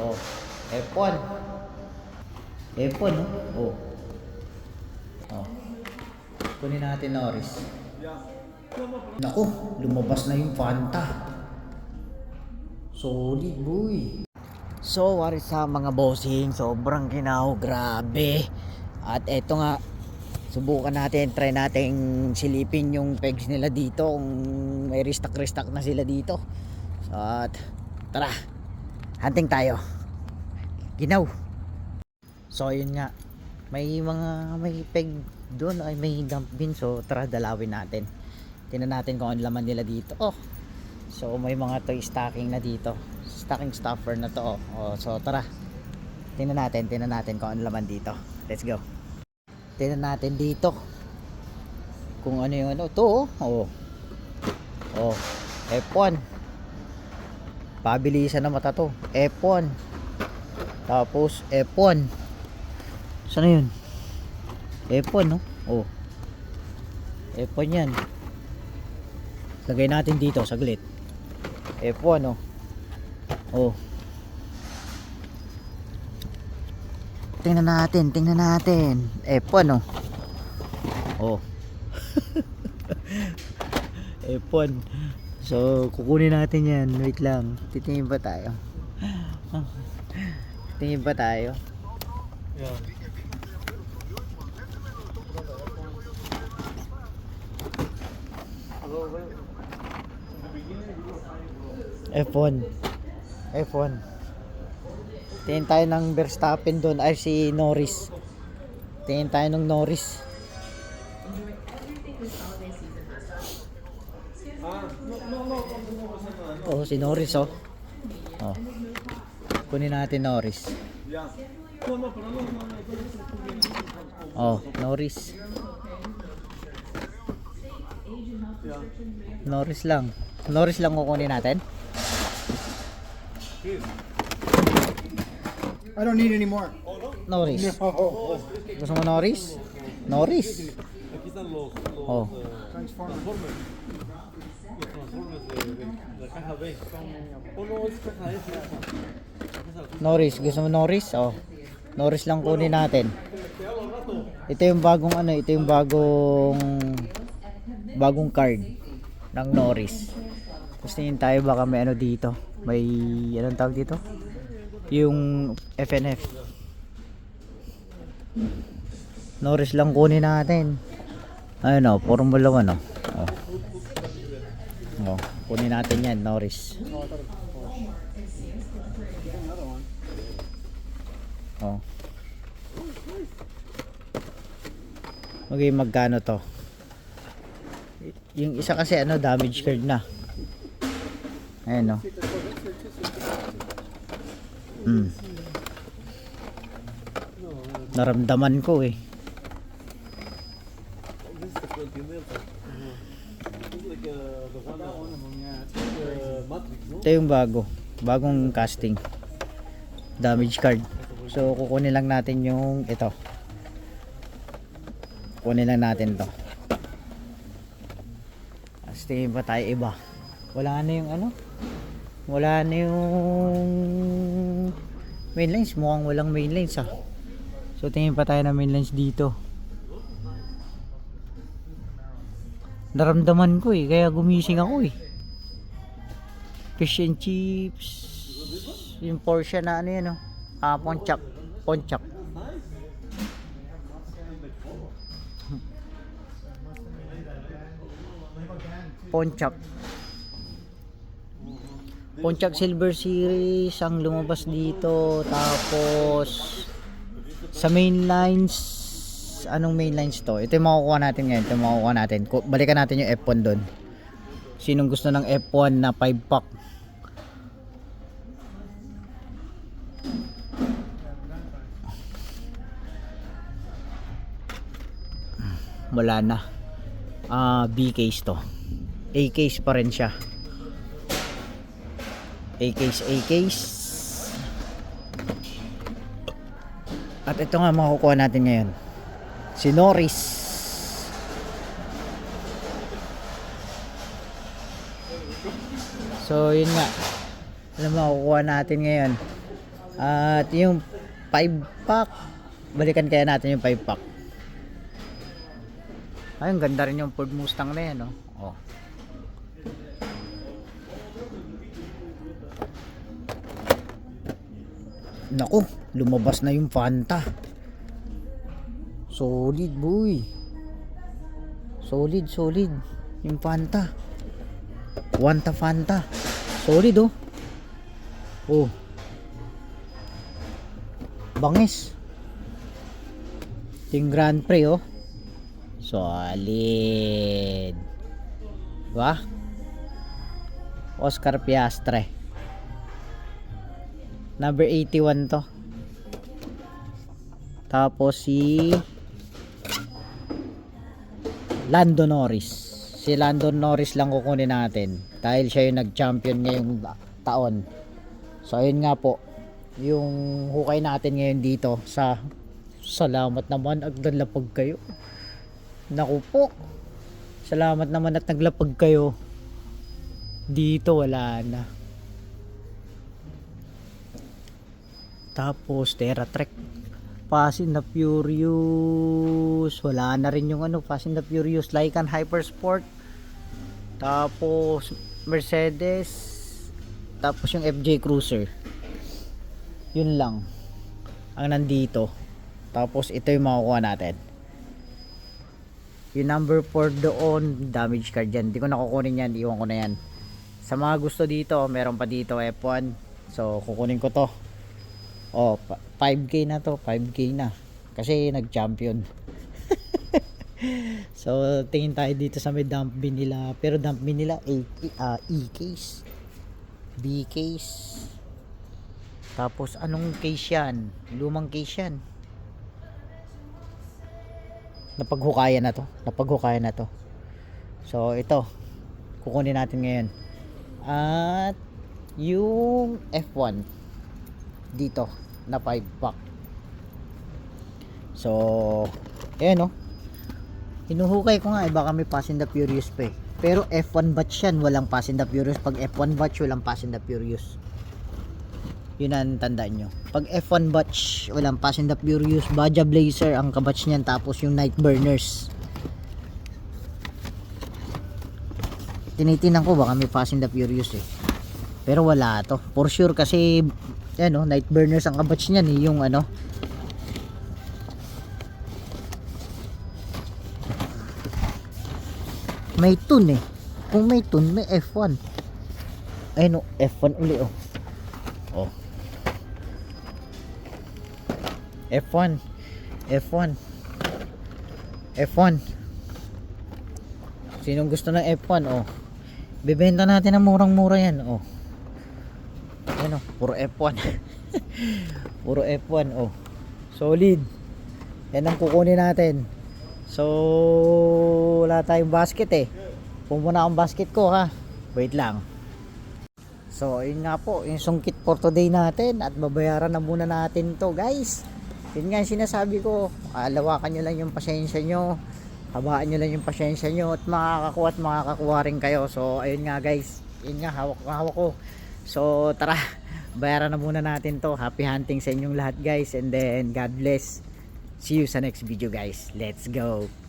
Oh, F1. F1, no? Oh. Oh. Kunin natin Norris. Naku, lumabas na yung Fanta. Solid, boy. So, what is up mga bossing? Sobrang ginaw, grabe. At eto nga, subukan natin, try natin silipin yung pegs nila dito kung may restock na sila dito. So, at tara, hunting tayo. Ginaw. So yun nga, may peg doon, ay may dump bin. So tara, dalawin natin. Tingnan natin kung ano laman nila dito. Oh, so may mga toy stocking na dito, stocking stuffer na to. Oh, so tara, tingnan natin kung ano laman dito. Let's go. Tingnan natin dito kung ano yung ano to. Oh, oh, F1. Pabilisan na mata to. F1. Tapos F1. Sana yun? F1, no? Oh. F1 yan. Lagay natin dito saglit. F1, oh. Oh. Tingnan natin. F1, oh. Oh. F1. So, kukunin natin yan. Wait lang. Titingin ba tayo? Tingin ba tayo? Yeah. F1. Tingin tayo ng Verstappen doon, ay si Norris. Tingin tayo ng Norris. Oh, si Norris, oh. Oh. Kunin natin Norris. Oh, Norris. Norris lang kukunin natin. I don't need any more. Norris. No. Gusto mo Norris? Norris. Aquí están los Oh. Transformers. Los transformers de caja B. Oh, no, es caja S. Norris, gusto mo Norris? Oh. Norris lang kunin natin. Ito yung bagong ano, ito yung bagong card ng Norris. Gusto niyo tayo, baka may ano dito. May anong tawag dito? Yung FNF. Norris lang kunin natin. Ayun, oh, Formula 1, oh. Oh. Oh, kunin natin yan, Norris. Oh. Okay, magkano to? Yung isa kasi ano, damage card na. Ayan, oh. Naramdaman ko eh. This is the Continental. It's like the one Matrix, no? Ito yung bagong casting. Damage card. So kukunin lang natin yung ito. Kunin lang natin to. As tingin pa tayo iba. Wala na yung ano? Wala na yung mainlines. Mukhang walang mainlines, ah. So tingin pa tayo na mainlines dito. Naramdaman ko eh, kaya gumising ako eh. Fish and chips. Yung Porsche na ano yan, oh. Pontiac. Pontiac Silver Series ang lumabas dito. Tapos sa main lines, anong main lines to? Ito yung makukuha natin ngayon. Balikan natin yung F1 doon. Sinong gusto ng F1 na 5 pack? Wala na. B case to. A case pa rin siya. A case. At ito nga makukuha natin ngayon. Si Norris. So yun nga. Alam mo, makukuha natin ngayon At yung 5 pack, balikan kaya natin yung 5 pack. Ay, ang ganda rin yung Ford Mustang na yan, no? Oh. Naku, lumabas na yung Fanta. Solid, boy. Solid, solid. Yung Fanta. Fanta. Solid, oh. Oh. Bangis. Yung Grand Prix, oh. Solid. Diba? Oscar Piastre. Number 81 to. Tapos si Lando Norris. Si Lando Norris lang kukunin natin dahil siya yung nag-champion ngayong taon. So ayun nga po yung hukay natin ngayon dito sa salamat naman at naglapag kayo. Naku po. Salamat naman at naglapag kayo. Dito wala na. Tapos Terra Trek, Fast and the Furious, wala na rin yung ano, Fast and the Furious, Lycan Hypersport, tapos Mercedes, tapos yung FJ Cruiser. Yun lang ang nandito. Tapos ito yung makukuha natin. Yung number 4 doon, damage card yan, hindi ko nakukunin yan, iwan ko na yan. Sa mga gusto dito, meron pa dito F1, so kukunin ko to. Oh, 5k na to, 5k na. Kasi nag-champion. So, tingin tayo dito sa may dump bin nila. Pero dump bin nila, E-case. B-case. Tapos, anong case yan? Lumang case yan. Napaghukayan na to. Napaghukayan na to. So, ito. Kukunin natin ngayon. At, yung F1. Dito na 5 pack. So ayan, no, hinuhukay ko nga baka may Fast and the Furious pa pero F1 batch yan, walang Fast and the Furious. Pag F1 batch walang Fast and the Furious, yun ang tandaan nyo. Pag F1 batch walang Fast and the Furious. Baja Blazer ang kabatch nyan, tapos yung Nightburners. Tinitinan ko baka may Fast and the Furious pero wala to for sure kasi yan, no, Nightburners ang kabatch niyan yung ano. May tune Kung may tune, may F1. Ay no, F1 uli oh. F1. Sinong gusto ng F1 oh? Bebenta natin ng murang-mura yan oh. Ano, puro F1. Puro F1 oh. Solid. Yan ang kukunin natin. So wala tayong basket Pumuna akong basket ko ha. Wait lang. So yun nga po, yung sungkit for today natin. At babayaran na muna natin to guys. Yun nga yung sinasabi ko, lawakan nyo lang yung pasensya nyo, habaan nyo lang yung pasensya nyo, at makakakuha rin kayo. So ayun nga guys, yun nga, hawak ko. So tara, bayaran na muna natin to. Happy hunting sa inyong lahat guys, and then God bless. See you sa next video guys. Let's go.